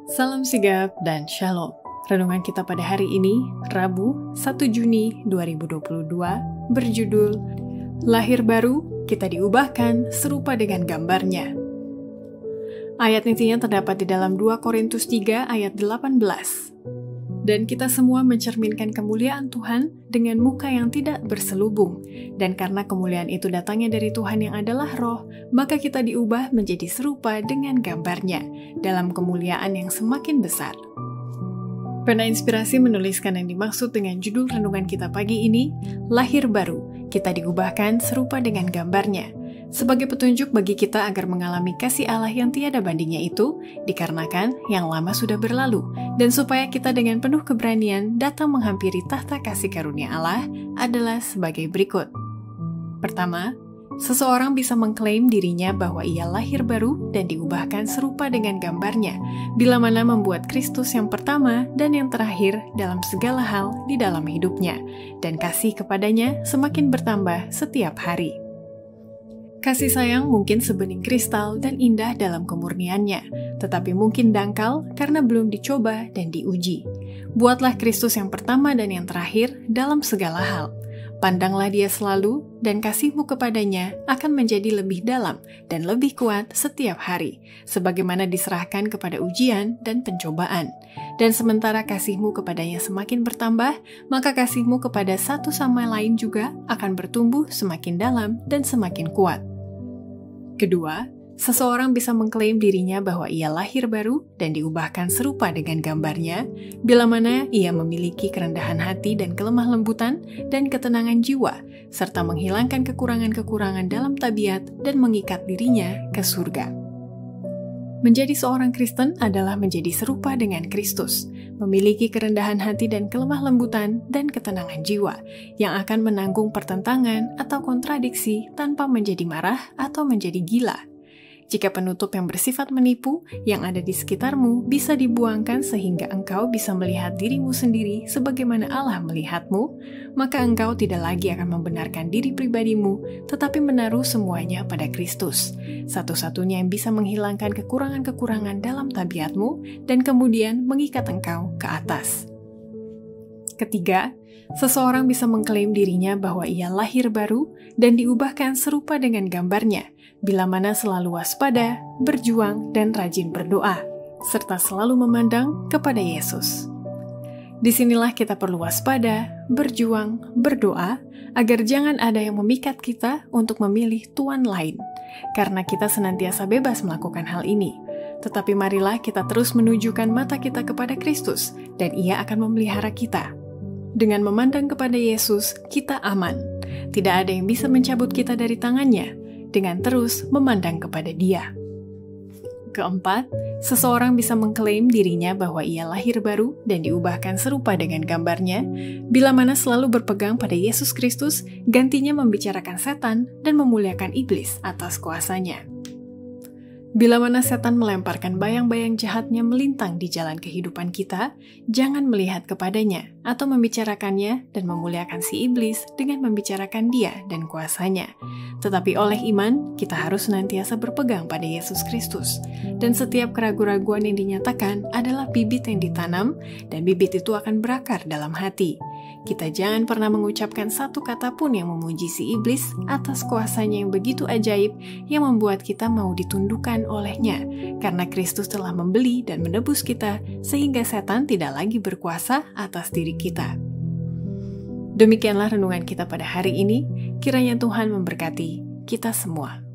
Salam sigap dan shalom. Renungan kita pada hari ini, Rabu 1 Juni 2022, berjudul Lahir Baru, Kita Diubahkan Serupa Dengan Gambarnya. Ayat intinya terdapat di dalam 2 Korintus 3 ayat 18. Dan kita semua mencerminkan kemuliaan Tuhan dengan muka yang tidak berselubung. Dan karena kemuliaan itu datangnya dari Tuhan yang adalah Roh, maka kita diubah menjadi serupa dengan gambarnya, dalam kemuliaan yang semakin besar. Pena Inspirasi menuliskan yang dimaksud dengan judul renungan kita pagi ini, Lahir Baru, Kita Diubahkan Serupa Dengan Gambarnya, sebagai petunjuk bagi kita agar mengalami kasih Allah yang tiada bandingnya itu, dikarenakan yang lama sudah berlalu, dan supaya kita dengan penuh keberanian datang menghampiri tahta kasih karunia Allah adalah sebagai berikut. Pertama, seseorang bisa mengklaim dirinya bahwa ia lahir baru dan diubahkan serupa dengan gambarnya, bila mana membuat Kristus yang pertama dan yang terakhir dalam segala hal di dalam hidupnya, dan kasih kepadanya semakin bertambah setiap hari. Kasih sayang mungkin sebening kristal dan indah dalam kemurniannya, tetapi mungkin dangkal karena belum dicoba dan diuji. Buatlah Kristus yang pertama dan yang terakhir dalam segala hal. Pandanglah dia selalu, dan kasihmu kepadanya akan menjadi lebih dalam dan lebih kuat setiap hari, sebagaimana diserahkan kepada ujian dan pencobaan. Dan sementara kasihmu kepadanya semakin bertambah, maka kasihmu kepada satu sama lain juga akan bertumbuh semakin dalam dan semakin kuat. Kedua, seseorang bisa mengklaim dirinya bahwa ia lahir baru dan diubahkan serupa dengan gambarnya, bila mana ia memiliki kerendahan hati dan kelemah lembutan dan ketenangan jiwa, serta menghilangkan kekurangan-kekurangan dalam tabiat dan mengikat dirinya ke surga. Menjadi seorang Kristen adalah menjadi serupa dengan Kristus, memiliki kerendahan hati dan kelemah lembutan dan ketenangan jiwa, yang akan menanggung pertentangan atau kontradiksi tanpa menjadi marah atau menjadi gila. Jika penutup yang bersifat menipu yang ada di sekitarmu bisa dibuangkan sehingga engkau bisa melihat dirimu sendiri sebagaimana Allah melihatmu, maka engkau tidak lagi akan membenarkan diri pribadimu, tetapi menaruh semuanya pada Kristus, satu-satunya yang bisa menghilangkan kekurangan-kekurangan dalam tabiatmu dan kemudian mengikat engkau ke atas. Ketiga, seseorang bisa mengklaim dirinya bahwa ia lahir baru dan diubahkan serupa dengan gambarnya, bila mana selalu waspada, berjuang, dan rajin berdoa, serta selalu memandang kepada Yesus. Disinilah kita perlu waspada, berjuang, berdoa, agar jangan ada yang memikat kita untuk memilih tuan lain, karena kita senantiasa bebas melakukan hal ini. Tetapi marilah kita terus menunjukkan mata kita kepada Kristus, dan Ia akan memelihara kita. Dengan memandang kepada Yesus, kita aman. Tidak ada yang bisa mencabut kita dari tangannya, dengan terus memandang kepada Dia. Keempat, seseorang bisa mengklaim dirinya bahwa ia lahir baru dan diubahkan serupa dengan gambarnya, bila mana selalu berpegang pada Yesus Kristus, gantinya membicarakan setan dan memuliakan iblis atas kuasanya. Bila mana setan melemparkan bayang-bayang jahatnya melintang di jalan kehidupan kita, jangan melihat kepadanya atau membicarakannya dan memuliakan si iblis dengan membicarakan dia dan kuasanya. Tetapi oleh iman, kita harus senantiasa berpegang pada Yesus Kristus. Dan setiap keraguan-raguan yang dinyatakan adalah bibit yang ditanam, dan bibit itu akan berakar dalam hati. Kita jangan pernah mengucapkan satu kata pun yang memuji si iblis atas kuasanya yang begitu ajaib yang membuat kita mau ditundukkan olehnya, karena Kristus telah membeli dan menebus kita sehingga setan tidak lagi berkuasa atas diri kita. Demikianlah renungan kita pada hari ini, kiranya Tuhan memberkati kita semua.